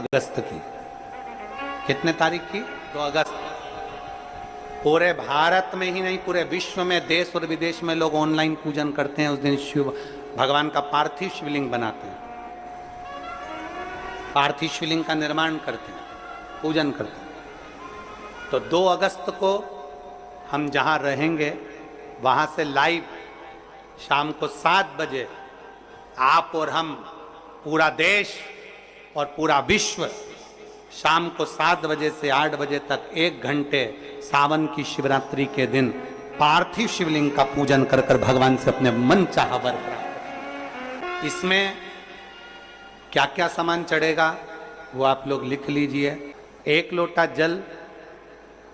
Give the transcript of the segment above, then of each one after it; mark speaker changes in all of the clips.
Speaker 1: अगस्त की। कितने तारीख की? 2 अगस्त। पूरे भारत में ही नहीं, पूरे विश्व में, देश और विदेश में लोग ऑनलाइन पूजन करते हैं। उस दिन शिव भगवान का पार्थिव शिवलिंग बनाते हैं, पार्थिव शिवलिंग का निर्माण करते हैं, पूजन करते हैं। तो 2 अगस्त को हम जहां रहेंगे वहां से लाइव शाम को 7 बजे आप और हम, पूरा देश और पूरा विश्व, शाम को 7 बजे से 8 बजे तक 1 घंटे सावन की शिवरात्रि के दिन पार्थिव शिवलिंग का पूजन कर कर भगवान से अपने मन चाहा वर प्राप्त। इसमें क्या क्या सामान चढ़ेगा वो आप लोग लिख लीजिए। 1 लोटा जल,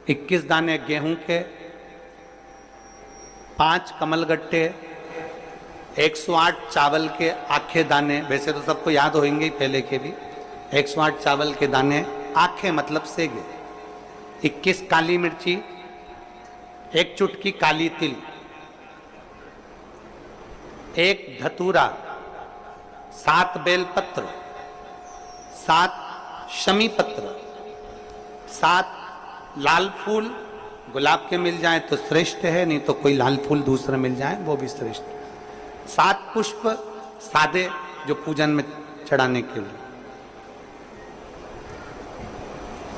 Speaker 1: 21 दाने गेहूं के, 5 कमलगट्टे, 108 चावल के आखे दाने। वैसे तो सबको याद होंगे ही पहले के भी। 108 चावल के दाने, आखे मतलब सेगे, 21 काली मिर्ची, 1 चुटकी काली तिल, 1 धतूरा, 7 बेलपत्र, 7 शमी पत्र, 7 लाल फूल, गुलाब के मिल जाए तो श्रेष्ठ है, नहीं तो कोई लाल फूल दूसरा मिल जाए वो भी श्रेष्ठ। 7 पुष्प सादे जो पूजन में चढ़ाने के लिए,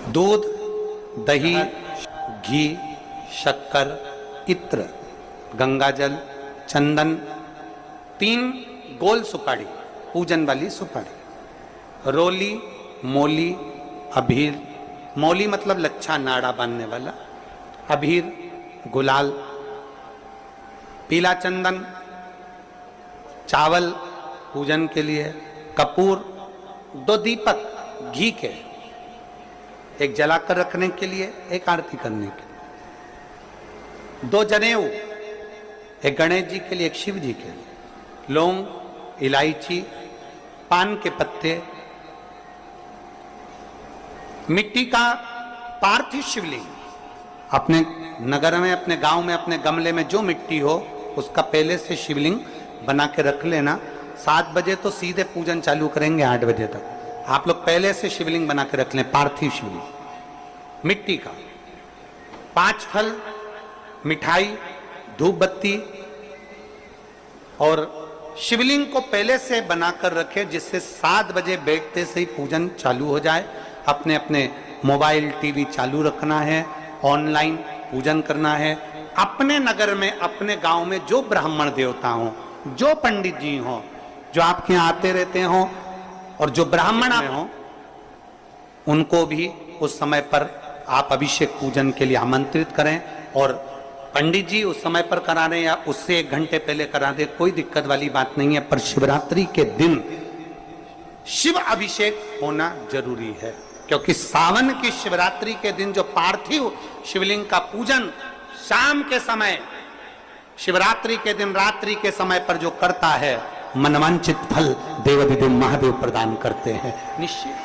Speaker 1: दूध, दही, घी, शक्कर, इत्र, गंगाजल, चंदन, 3 गोल सुपारी, पूजन वाली सुपारी, रोली, मोली, अबीर, मौली मतलब लच्छा नाड़ा बांधने वाला, अबीर, गुलाल, पीला चंदन, चावल पूजन के लिए, कपूर, 2 दीपक घी के, 1 जलाकर रखने के लिए, 1 आरती करने के लिए, 2 जनेऊ, 1 गणेश जी के लिए, 1 शिव जी के लिए, लौंग, इलायची, पान के पत्ते, मिट्टी का पार्थिव शिवलिंग। अपने नगर में, अपने गांव में, अपने गमले में जो मिट्टी हो उसका पहले से शिवलिंग बना के रख लेना। 7 बजे तो सीधे पूजन चालू करेंगे, 8 बजे तक आप लोग पहले से शिवलिंग बना के रख लें, पार्थिव शिवलिंग मिट्टी का। 5 फल, मिठाई, धूप बत्ती, और शिवलिंग को पहले से बनाकर रखे जिससे 7 बजे बैठते से ही पूजन चालू हो जाए। अपने अपने मोबाइल, टीवी चालू रखना है, ऑनलाइन पूजन करना है। अपने नगर में, अपने गांव में जो ब्राह्मण देवता हो, जो पंडित जी हो, जो आपके यहाँ आते रहते हो, और जो ब्राह्मण हो, उनको भी उस समय पर आप अभिषेक पूजन के लिए आमंत्रित करें। और पंडित जी उस समय पर करा रहे या उससे 1 घंटे पहले करा दे, कोई दिक्कत वाली बात नहीं है। पर शिवरात्रि के दिन शिव अभिषेक होना जरूरी है, क्योंकि सावन की शिवरात्रि के दिन जो पार्थिव शिवलिंग का पूजन शाम के समय, शिवरात्रि के दिन रात्रि के समय पर जो करता है, मनवांचित फल देवाधिदेव महादेव प्रदान करते हैं निश्चित।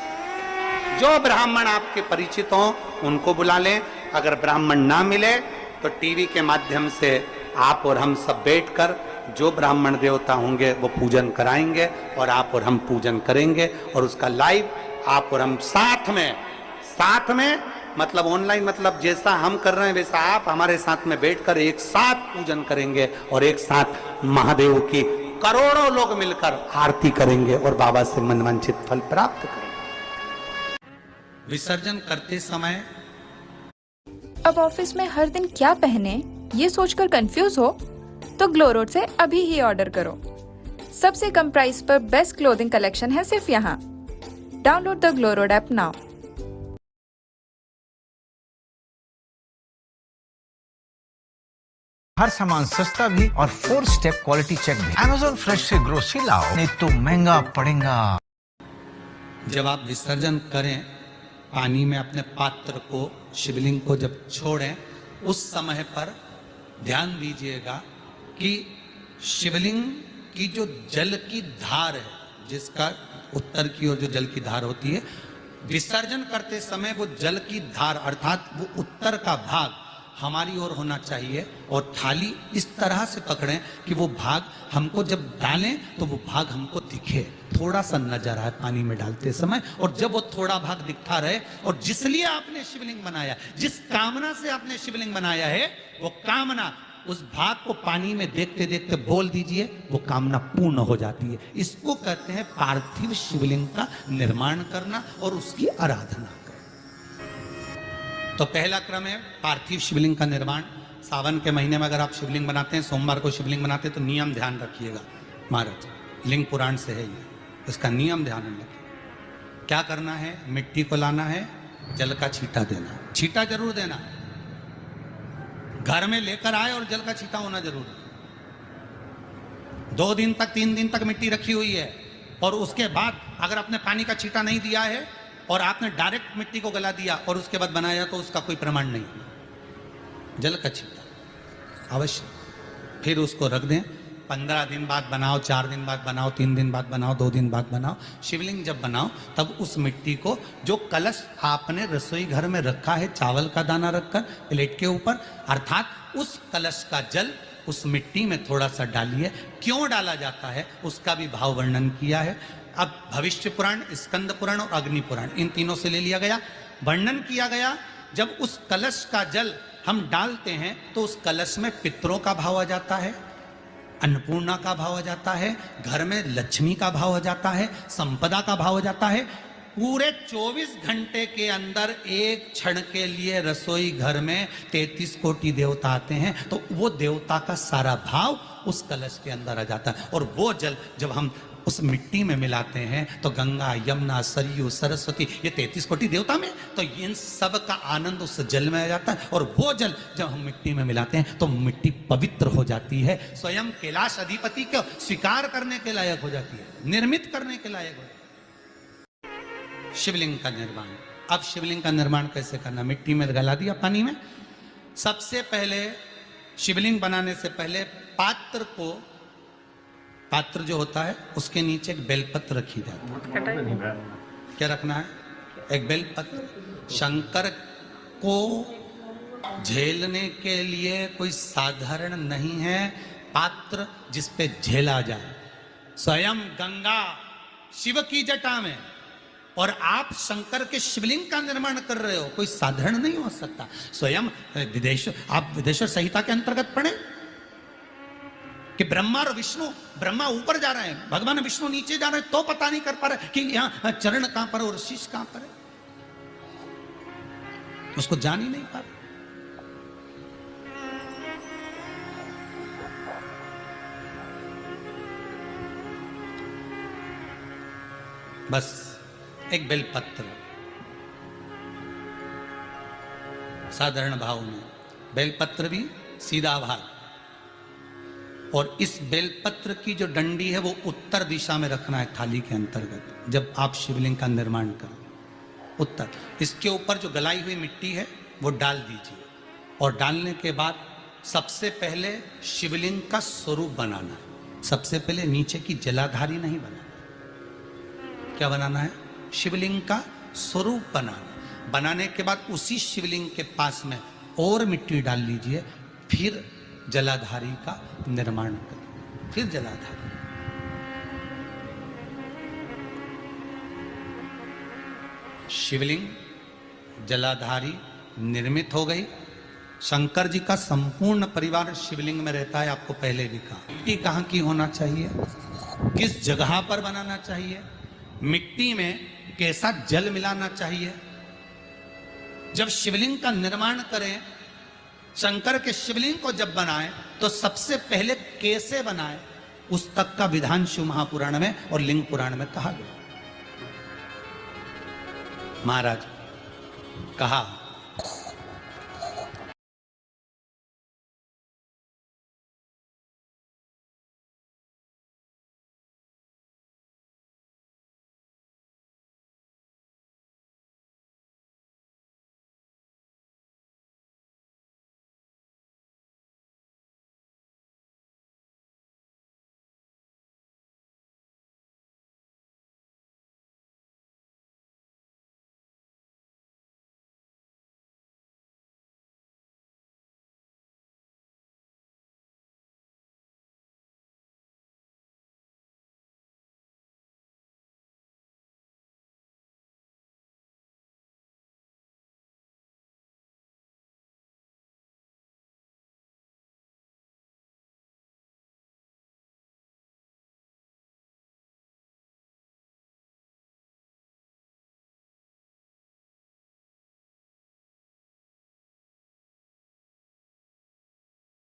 Speaker 1: जो ब्राह्मण आपके परिचित हो उनको बुला लें। अगर ब्राह्मण ना मिले तो टीवी के माध्यम से आप और हम सब बैठकर जो ब्राह्मण देवता होंगे वो पूजन कराएंगे, और आप और हम पूजन करेंगे। और उसका लाइव आप और हम साथ में मतलब ऑनलाइन, मतलब जैसा हम कर रहे हैं वैसा आप हमारे साथ में बैठकर एक साथ पूजन करेंगे, और एक साथ महादेव की करोड़ों लोग मिलकर आरती करेंगे और बाबा से मनवांछित फल प्राप्त करेंगे। विसर्जन करते समय
Speaker 2: अब ऑफिस में हर दिन क्या पहने ये सोचकर कंफ्यूज हो तो ग्लो रोड से अभी ही ऑर्डर करो। सबसे कम प्राइस पर बेस्ट क्लोथिंग कलेक्शन है सिर्फ यहाँ। Download the GlowRoad app now.
Speaker 3: हर सामान सस्ता भी और 4 स्टेप क्वालिटी चेक भी। Amazon फ्रेश से ग्रोसरी लाओ, नहीं तो महंगा पड़ेगा।
Speaker 1: जब आप विसर्जन करें, पानी में अपने पात्र को, शिवलिंग को जब छोड़ें, उस समय पर ध्यान दीजिएगा कि शिवलिंग की जो जल की धार है, जिसका उत्तर की ओर जो जल की धार होती है, विसर्जन करते समय वो जल की धार अर्थात वो उत्तर का भाग हमारी ओर होना चाहिए और थाली इस तरह से पकड़ें कि वो भाग हमको जब डालें तो वो भाग हमको दिखे, थोड़ा सा नजर आए पानी में डालते समय। और जब वो थोड़ा भाग दिखता रहे, और जिसलिए आपने शिवलिंग बनाया, जिस कामना से आपने शिवलिंग बनाया है, वो कामना उस भाग को पानी में देखते देखते बोल दीजिए, वो कामना पूर्ण हो जाती है। इसको कहते हैं पार्थिव शिवलिंग का निर्माण करना और उसकी आराधना करना। तो पहला क्रम है पार्थिव शिवलिंग का निर्माण। सावन के महीने में अगर आप शिवलिंग बनाते हैं, सोमवार को शिवलिंग बनाते हैं, तो नियम ध्यान रखिएगा महाराज, लिंग पुराण से है ये, इसका नियम ध्यान में रखिए। क्या करना है? मिट्टी को लाना है, जल का छींटा देना, छींटा जरूर देना, घर में लेकर आए और जल का छींटा होना जरूर है। 2 दिन तक 3 दिन तक मिट्टी रखी हुई है और उसके बाद अगर आपने पानी का छींटा नहीं दिया है और आपने डायरेक्ट मिट्टी को गला दिया और उसके बाद बनाया, तो उसका कोई प्रमाण नहीं। जल का छींटा अवश्य, फिर उसको रख दें। 15 दिन बाद बनाओ, 4 दिन बाद बनाओ, 3 दिन बाद बनाओ, 2 दिन बाद बनाओ। शिवलिंग जब बनाओ तब उस मिट्टी को, जो कलश आपने रसोई घर में रखा है चावल का दाना रखकर प्लेट के ऊपर, अर्थात उस कलश का जल उस मिट्टी में थोड़ा सा डालिए। क्यों डाला जाता है उसका भी भाव वर्णन किया है। अब भविष्य पुराण, स्कंद पुराण और अग्नि पुराण, इन तीनों से ले लिया गया, वर्णन किया गया। जब उस कलश का जल हम डालते हैं तो उस कलश में पितरों का भाव आ जाता है, अन्नपूर्णा का भाव आ जाता है, घर में लक्ष्मी का भाव आ जाता है, संपदा का भाव आ जाता है। पूरे 24 घंटे के अंदर एक क्षण के लिए रसोई घर में 33 कोटि देवता आते हैं, तो वो देवता का सारा भाव उस कलश के अंदर आ जाता है। और वो जल जब हम उस मिट्टी में मिलाते हैं तो गंगा, यमुना, सरयू, सरस्वती, ये 33 कोटि देवता में, तो इन सब का आनंद उस जल में आ जाता है। और वो जल जब हम मिट्टी में मिलाते हैं तो मिट्टी पवित्र हो जाती है, स्वयं कैलाश अधिपति को स्वीकार करने के लायक हो जाती है, निर्मित करने के लायक हो जाती है। शिवलिंग का निर्माण। अब शिवलिंग का निर्माण कैसे करना? मिट्टी में गला दिया पानी में। सबसे पहले शिवलिंग बनाने से पहले पात्र जो होता है उसके नीचे एक बेलपत्र रखी जाती है। क्या रखना है? एक बेलपत्र। शंकर को झेलने के लिए कोई साधारण नहीं है पात्र जिस पे झेला जाए। स्वयं गंगा शिव की जटा में, और आप शंकर के शिवलिंग का निर्माण कर रहे हो, कोई साधारण नहीं हो सकता। स्वयं आप विदेश्वर संहिता के अंतर्गत पढ़े कि ब्रह्मा और विष्णु, ब्रह्मा ऊपर जा रहे हैं, भगवान विष्णु नीचे जा रहे हैं, तो पता नहीं कर पा रहे कि यहां चरण कहां पर और शीश कहां पर है, उसको जान ही नहीं पा रहे। बस एक बेलपत्र साधारण भाव में, बेलपत्र भी सीधा भाग, और इस बेलपत्र की जो डंडी है वो उत्तर दिशा में रखना है थाली के अंतर्गत। जब आप शिवलिंग का निर्माण करें उत्तर, इसके ऊपर जो गलाई हुई मिट्टी है वो डाल दीजिए, और डालने के बाद सबसे पहले शिवलिंग का स्वरूप बनाना है। सबसे पहले नीचे की जलाधारी नहीं बनाना, क्या बनाना है? शिवलिंग का स्वरूप बनाना। बनाने के बाद उसी शिवलिंग के पास में और मिट्टी डाल लीजिए, फिर जलाधारी का निर्माण करें, फिर जलाधारी। शिवलिंग जलाधारी निर्मित हो गई। शंकर जी का संपूर्ण परिवार शिवलिंग में रहता है, आपको पहले भी कहा। मिट्टी कहाँ की होना चाहिए, किस जगह पर बनाना चाहिए, मिट्टी में कैसा जल मिलाना चाहिए। जब शिवलिंग का निर्माण करें, शंकर के शिवलिंग को जब बनाएं, तो सबसे पहले कैसे बनाएं उस तक का विधान शिव महापुराण में और लिंग पुराण में कहा गया। महाराज कहा